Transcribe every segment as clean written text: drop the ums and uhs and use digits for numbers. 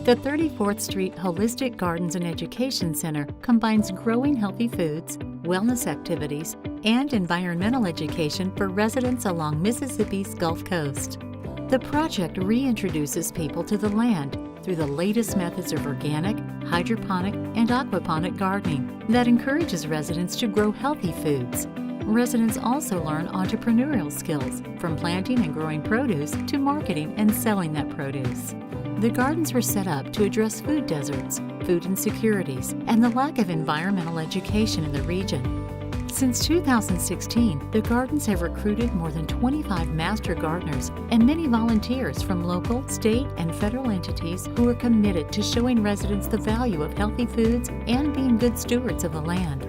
The 34th Street Holistic Gardens and Education Center combines growing healthy foods, wellness activities, and environmental education for residents along Mississippi's Gulf Coast. The project reintroduces people to the land through the latest methods of organic, hydroponic, and aquaponic gardening that encourages residents to grow healthy foods. Residents also learn entrepreneurial skills, from planting and growing produce to marketing and selling that produce. The gardens were set up to address food deserts, food insecurities, and the lack of environmental education in the region. Since 2016, the gardens have recruited more than 25 master gardeners and many volunteers from local, state, and federal entities who are committed to showing residents the value of healthy foods and being good stewards of the land.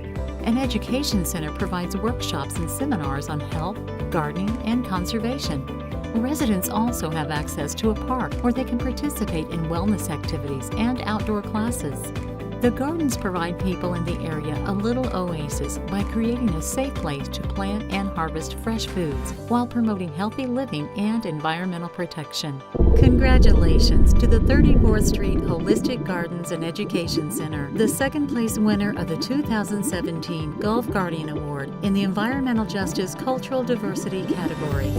An education center provides workshops and seminars on health, gardening, and conservation. Residents also have access to a park where they can participate in wellness activities and outdoor classes. The gardens provide people in the area a little oasis by creating a safe place to plant and harvest fresh foods while promoting healthy living and environmental protection. Congratulations to the 34th Street Holistic Gardens and Education Center, the second place winner of the 2017 Gulf Guardian Award in the Environmental Justice Cultural Diversity category.